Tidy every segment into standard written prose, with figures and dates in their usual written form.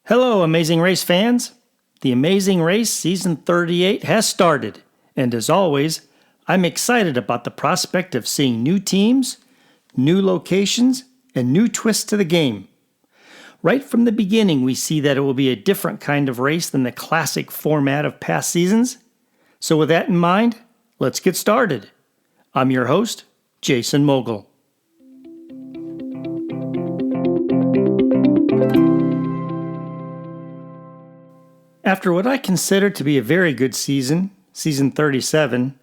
Hello, Amazing Race fans. The Amazing Race Season 38 has started, and as always, I'm excited about the prospect of seeing new teams, new locations, and new twists to the game. Right from the beginning, we see that it will be a different kind of race than the classic format of past seasons. So with that in mind, let's get started. I'm your host, Jason Mogul. After what I consider to be a very good season, season 37,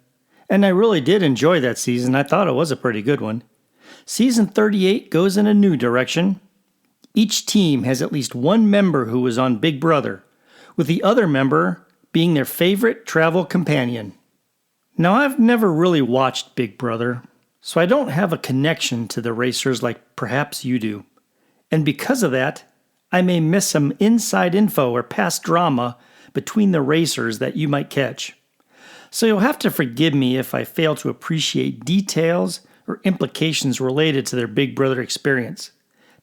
and I really did enjoy that season, I thought it was a pretty good one, season 38 goes in a new direction. Each team has at least one member who was on Big Brother, with the other member being their favorite travel companion. Now, I've never really watched Big Brother, so I don't have a connection to the racers like perhaps you do. And because of that, I may miss some inside info or past drama between the racers that you might catch. So you'll have to forgive me if I fail to appreciate details or implications related to their Big Brother experience.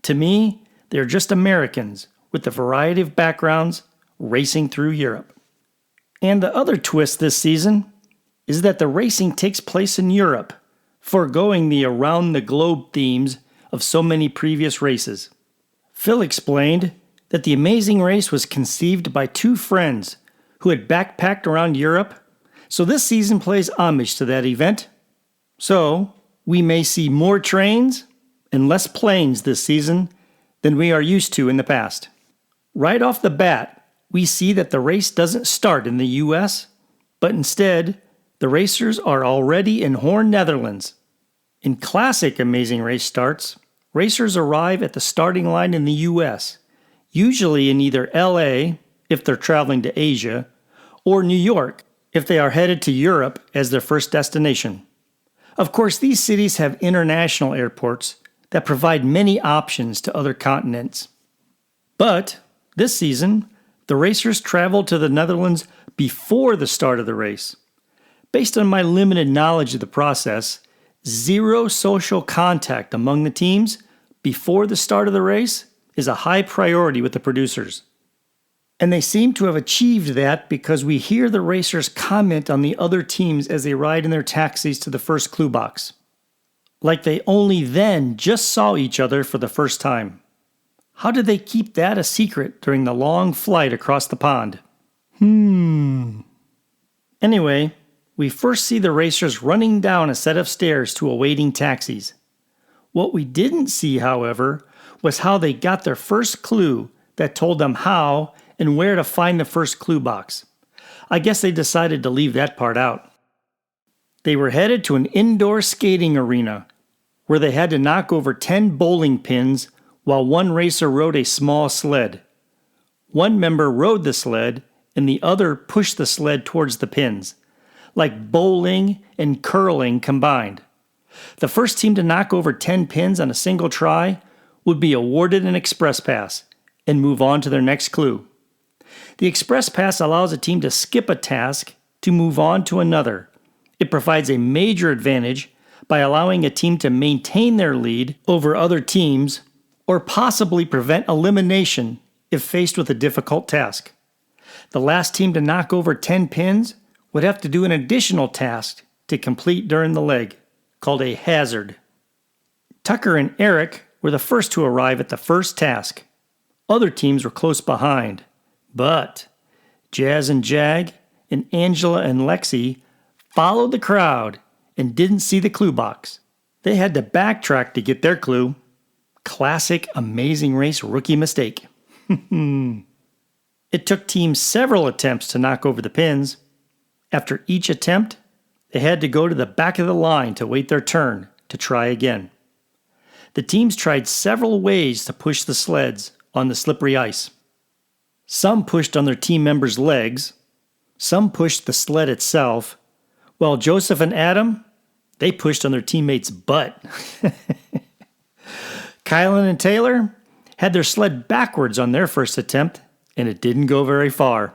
To me, they're just Americans with a variety of backgrounds racing through Europe. And the other twist this season is that the racing takes place in Europe, foregoing the around-the-globe themes of so many previous races. Phil explained that the Amazing Race was conceived by two friends who had backpacked around Europe, so this season plays homage to that event. So, we may see more trains and less planes this season than we are used to in the past. Right off the bat, we see that the race doesn't start in the US, but instead, the racers are already in Hoorn, Netherlands. In classic Amazing Race starts, racers arrive at the starting line in the US, usually in either LA, if they're traveling to Asia, or New York, if they are headed to Europe as their first destination. Of course, these cities have international airports that provide many options to other continents. But this season, the racers traveled to the Netherlands before the start of the race. Based on my limited knowledge of the process, zero social contact among the teams before the start of the race is a high priority with the producers. And they seem to have achieved that because we hear the racers comment on the other teams as they ride in their taxis to the first clue box. Like they only then just saw each other for the first time. How did they keep that a secret during the long flight across the pond? Anyway, we first see the racers running down a set of stairs to awaiting taxis. What we didn't see, however, was how they got their first clue that told them how and where to find the first clue box. I guess they decided to leave that part out. They were headed to an indoor skating arena where they had to knock over 10 bowling pins while one racer rode a small sled. One member rode the sled and the other pushed the sled towards the pins, like bowling and curling combined. The first team to knock over 10 pins on a single try would be awarded an express pass and move on to their next clue. The express pass allows a team to skip a task to move on to another. It provides a major advantage by allowing a team to maintain their lead over other teams or possibly prevent elimination if faced with a difficult task. The last team to knock over 10 pins would have to do an additional task to complete during the leg, called a hazard. Tucker and Eric were the first to arrive at the first task. Other teams were close behind, but Jazz and Jag and Angela and Lexi followed the crowd and didn't see the clue box. They had to backtrack to get their clue. Classic Amazing Race rookie mistake. It took teams several attempts to knock over the pins. After each attempt, they had to go to the back of the line to wait their turn to try again. The teams tried several ways to push the sleds on the slippery ice. Some pushed on their team members' legs, some pushed the sled itself, while Joseph and Adam, they pushed on their teammates' butt. Kylan and Taylor had their sled backwards on their first attempt, and it didn't go very far.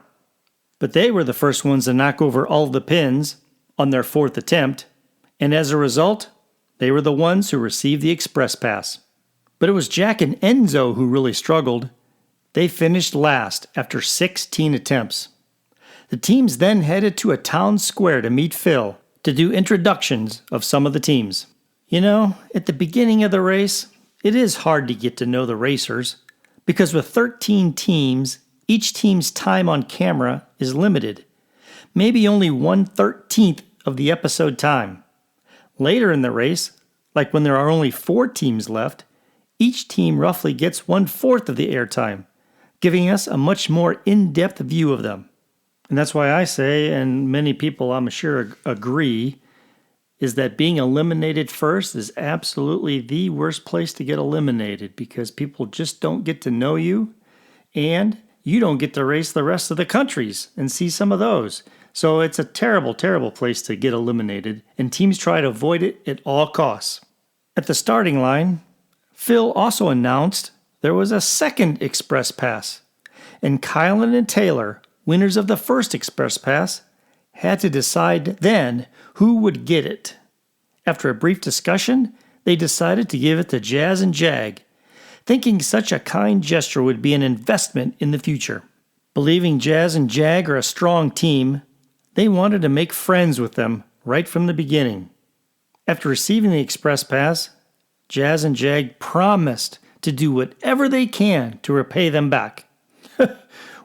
But they were the first ones to knock over all the pins on their fourth attempt, and as a result, they were the ones who received the express pass. But it was Jack and Enzo who really struggled. They finished last after 16 attempts. The teams then headed to a town square to meet Phil to do introductions of some of the teams. You know, at the beginning of the race, it is hard to get to know the racers because with 13 teams, each team's time on camera is limited. Maybe only 1/13th of the episode time. Later in the race, like when there are only 4 teams left, each team roughly gets 1/4 of the airtime, giving us a much more in-depth view of them. And that's why I say, and many people I'm sure agree, is that being eliminated first is absolutely the worst place to get eliminated because people just don't get to know you and you don't get to race the rest of the countries and see some of those. So it's a terrible, terrible place to get eliminated, and teams try to avoid it at all costs. At the starting line, Phil also announced there was a second Express Pass, and Kylan and Taylor, winners of the first Express Pass, had to decide then who would get it. After a brief discussion, they decided to give it to Jazz and Jag, thinking such a kind gesture would be an investment in the future. Believing Jazz and Jag are a strong team, they wanted to make friends with them right from the beginning. After receiving the Express Pass, Jazz and Jag promised to do whatever they can to repay them back.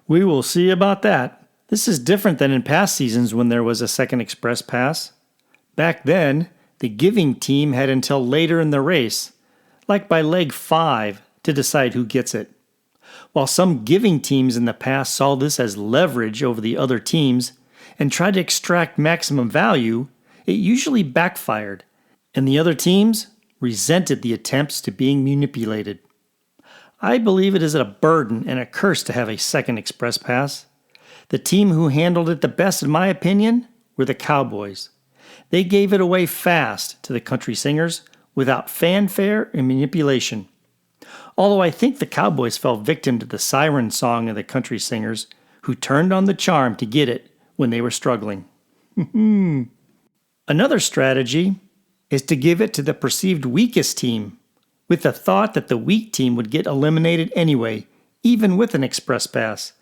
We will see about that. This is different than in past seasons when there was a second Express Pass. Back then, the giving team had until later in the race, like by leg 5, to decide who gets it. While some giving teams in the past saw this as leverage over the other teams and tried to extract maximum value, it usually backfired, and the other teams resented the attempts to being manipulated. I believe it is a burden and a curse to have a second Express Pass. The team who handled it the best, in my opinion, were the Cowboys. They gave it away fast to the country singers without fanfare and manipulation. Although I think the Cowboys fell victim to the siren song of the country singers who turned on the charm to get it when they were struggling. Another strategy is to give it to the perceived weakest team, with the thought that the weak team would get eliminated anyway, even with an Express Pass,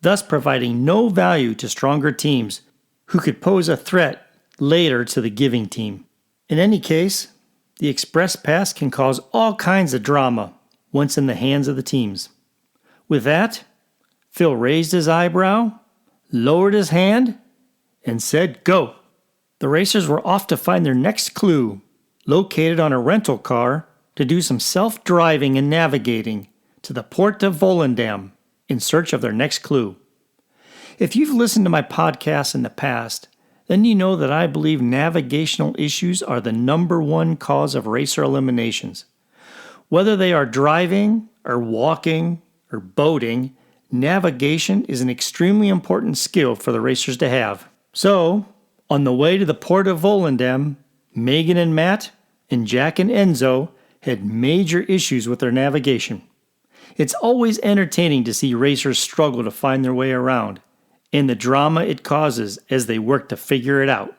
thus providing no value to stronger teams who could pose a threat later to the giving team. In any case, the Express Pass can cause all kinds of drama once in the hands of the teams. With that, Phil raised his eyebrow, lowered his hand, and said, "Go." The racers were off to find their next clue, located on a rental car, to do some self-driving and navigating to the port of Volendam in search of their next clue. If you've listened to my podcasts in the past, then you know that I believe navigational issues are the number one cause of racer eliminations. Whether they are driving or walking or boating, navigation is an extremely important skill for the racers to have. So, on the way to the port of Volendam, Megan and Matt and Jack and Enzo had major issues with their navigation. It's always entertaining to see racers struggle to find their way around, and the drama it causes as they work to figure it out.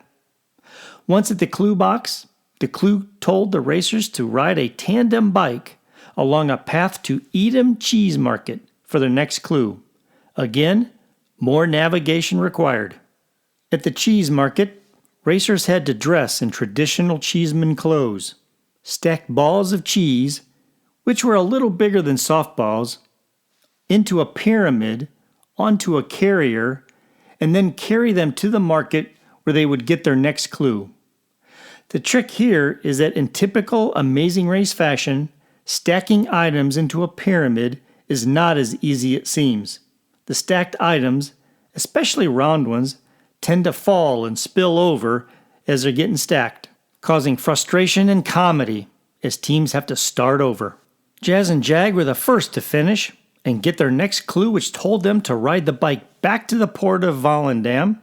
Once at the clue box, the clue told the racers to ride a tandem bike along a path to Edam Cheese Market for their next clue. Again, more navigation required. At the cheese market, racers had to dress in traditional cheeseman clothes, stack balls of cheese, which were a little bigger than softballs, into a pyramid, onto a carrier, and then carry them to the market where they would get their next clue. The trick here is that in typical Amazing Race fashion, stacking items into a pyramid is not as easy as it seems. The stacked items, especially round ones, tend to fall and spill over as they're getting stacked, causing frustration and comedy as teams have to start over. Jazz and Jag were the first to finish and get their next clue, which told them to ride the bike back to the port of Volendam,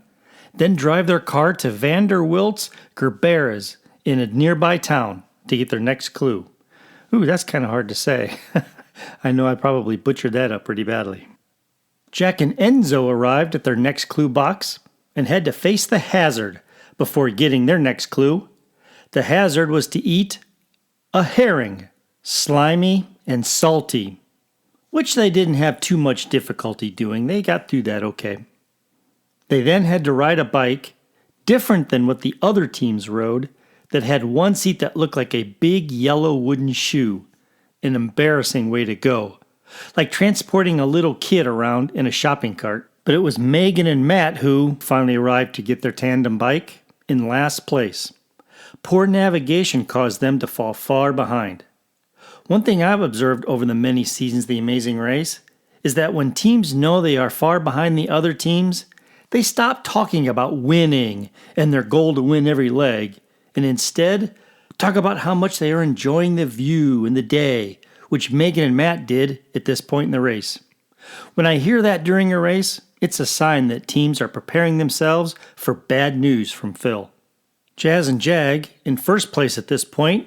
then drive their car to Vanderwilt's Gerberas in a nearby town to get their next clue. Ooh, that's kind of hard to say. I know I probably butchered that up pretty badly. Jack and Enzo arrived at their next clue box and had to face the hazard before getting their next clue. The hazard was to eat a herring, slimy and salty. which they didn't have too much difficulty doing. They got through that okay. They then had to ride a bike different than what the other teams rode that had one seat that looked like a big yellow wooden shoe, an embarrassing way to go, like transporting a little kid around in a shopping cart. But it was Megan and Matt who finally arrived to get their tandem bike in last place. Poor navigation caused them to fall far behind. One thing I've observed over the many seasons of The Amazing Race is that when teams know they are far behind the other teams, they stop talking about winning and their goal to win every leg, and instead talk about how much they are enjoying the view and the day, which Megan and Matt did at this point in the race. When I hear that during a race, it's a sign that teams are preparing themselves for bad news from Phil. Jazz and Jag, in first place at this point,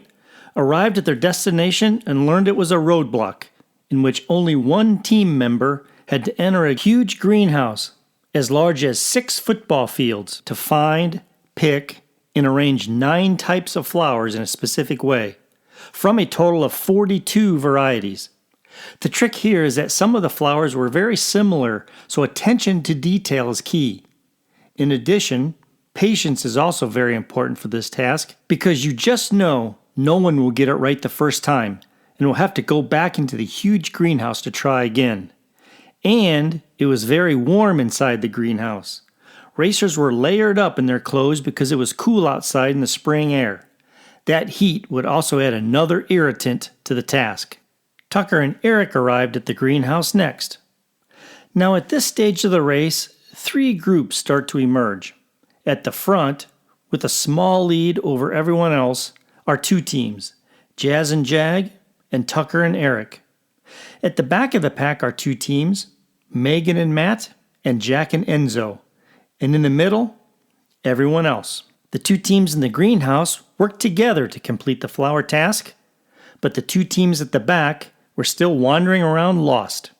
arrived at their destination and learned it was a roadblock in which only one team member had to enter a huge greenhouse as large as 6 football fields to find, pick, and arrange 9 types of flowers in a specific way, from a total of 42 varieties. The trick here is that some of the flowers were very similar, so attention to detail is key. In addition, patience is also very important for this task because you just know no one will get it right the first time and will have to go back into the huge greenhouse to try again. And it was very warm inside the greenhouse. Racers were layered up in their clothes because it was cool outside in the spring air. That heat would also add another irritant to the task. Tucker and Eric arrived at the greenhouse next. Now at this stage of the race, 3 groups start to emerge. At the front, with a small lead over everyone else, are 2 teams, Jazz and Jag and Tucker and Eric. At the back of the pack are 2 teams, Megan and Matt and Jack and Enzo. And in the middle, everyone else. The 2 teams in the greenhouse worked together to complete the flower task, but the 2 teams at the back were still wandering around lost.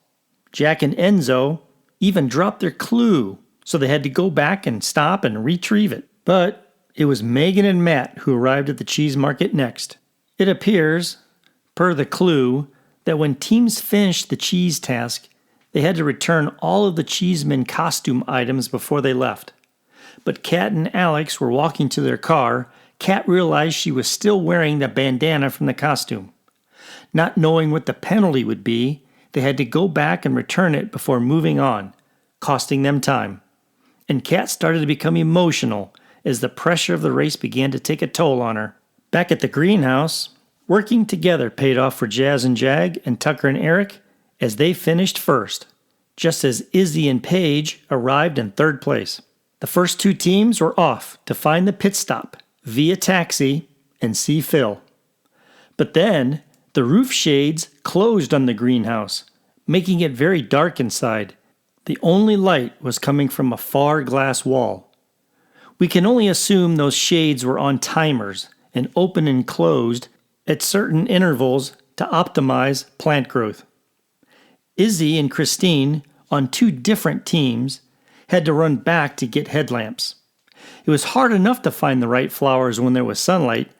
Jack and Enzo even dropped their clue, so they had to go back and stop and retrieve it. But it was Megan and Matt who arrived at the cheese market next. It appears, per the clue, that when teams finished the cheese task, they had to return all of the cheeseman costume items before they left. But Kat and Alex were walking to their car. Kat realized she was still wearing the bandana from the costume. Not knowing what the penalty would be, they had to go back and return it before moving on, costing them time. And Kat started to become emotional as the pressure of the race began to take a toll on her. Back at the greenhouse, working together paid off for Jazz and Jag and Tucker and Eric as they finished first, just as Izzy and Paige arrived in third place. The first 2 teams were off to find the pit stop via taxi and see Phil. But then the roof shades closed on the greenhouse, making it very dark inside. The only light was coming from a far glass wall. We can only assume those shades were on timers and open and closed at certain intervals to optimize plant growth. Izzy and Christine, on 2 different teams, had to run back to get headlamps. It was hard enough to find the right flowers when there was sunlight,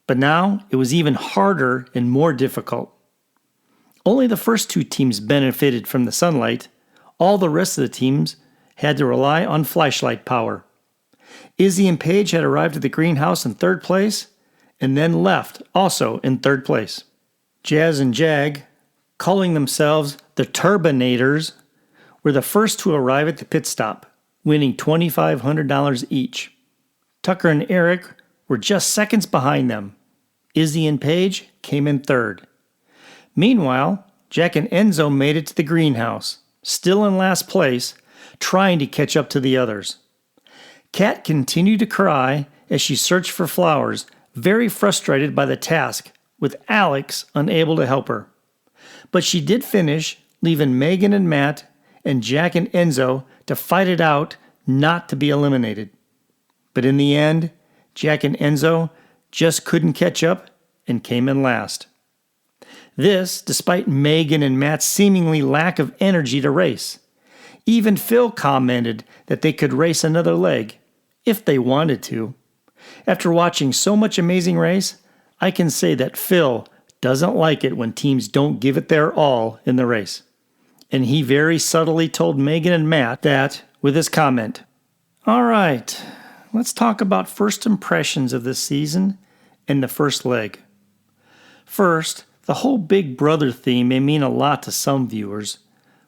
but now it was even harder and more difficult. Only the first 2 teams benefited from the sunlight. All the rest of the teams had to rely on flashlight power. Izzy and Paige had arrived at the greenhouse in third place and then left also in third place. Jazz and Jag, calling themselves the Turbinators, were the first to arrive at the pit stop, winning $2,500 each. Tucker and Eric were just seconds behind them. Izzy and Paige came in third. Meanwhile, Jack and Enzo made it to the greenhouse, still in last place, trying to catch up to the others. Kat continued to cry as she searched for flowers, very frustrated by the task, with Alex unable to help her. But she did finish, leaving Megan and Matt and Jack and Enzo to fight it out not to be eliminated. But in the end, Jack and Enzo just couldn't catch up and came in last. This despite Megan and Matt's seemingly lack of energy to race. Even Phil commented that they could race another leg, if they wanted to. After watching so much Amazing Race, I can say that Phil doesn't like it when teams don't give it their all in the race. And he very subtly told Megan and Matt that with his comment. All right, let's talk about first impressions of this season and the first leg. First, the whole Big Brother theme may mean a lot to some viewers,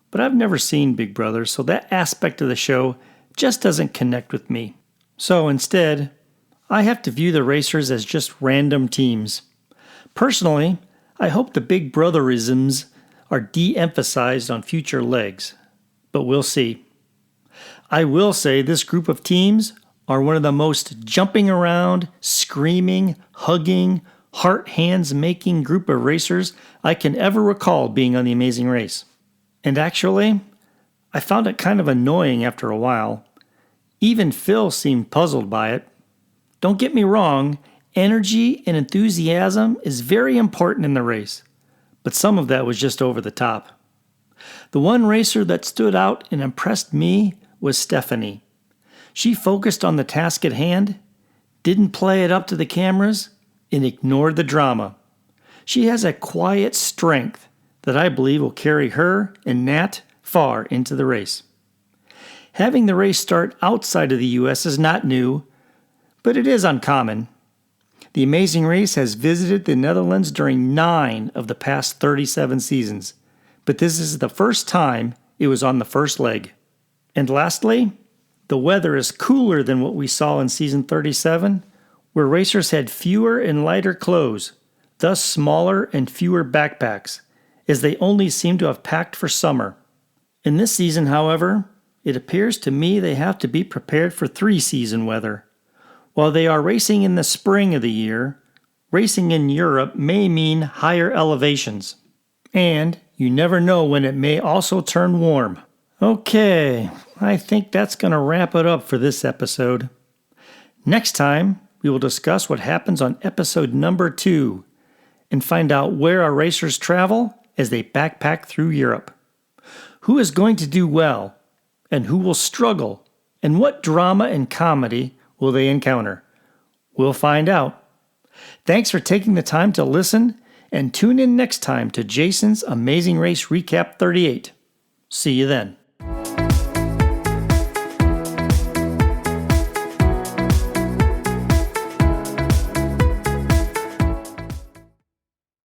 but I've never seen Big Brother, so that aspect of the show just doesn't connect with me. So instead, I have to view the racers as just random teams. Personally, I hope the Big Brotherisms are de-emphasized on future legs, but we'll see. I will say this group of teams are one of the most jumping around, screaming, hugging, heart-hands-making group of racers I can ever recall being on The Amazing Race. And actually, I found it kind of annoying after a while. Even Phil seemed puzzled by it. Don't get me wrong, energy and enthusiasm is very important in the race, but some of that was just over the top. The one racer that stood out and impressed me was Stephanie. She focused on the task at hand, didn't play it up to the cameras, and ignored the drama. She has a quiet strength that I believe will carry her and Nat far into the race. Having the race start outside of the U.S. is not new, but it is uncommon. The Amazing Race has visited the Netherlands during 9 of the past 37 seasons, but this is the first time it was on the first leg. And lastly, the weather is cooler than what we saw in season 37, where racers had fewer and lighter clothes, thus smaller and fewer backpacks, as they only seem to have packed for summer. In this season, however, it appears to me they have to be prepared for 3-season weather. While they are racing in the spring of the year, racing in Europe may mean higher elevations. And you never know when it may also turn warm. Okay, I think that's going to wrap it up for this episode. Next time, we will discuss what happens on episode number 2 and find out where our racers travel as they backpack through Europe. Who is going to do well and who will struggle, and what drama and comedy will they encounter? We'll find out. Thanks for taking the time to listen, and tune in next time to Jason's Amazing Race Recap 38. See you then.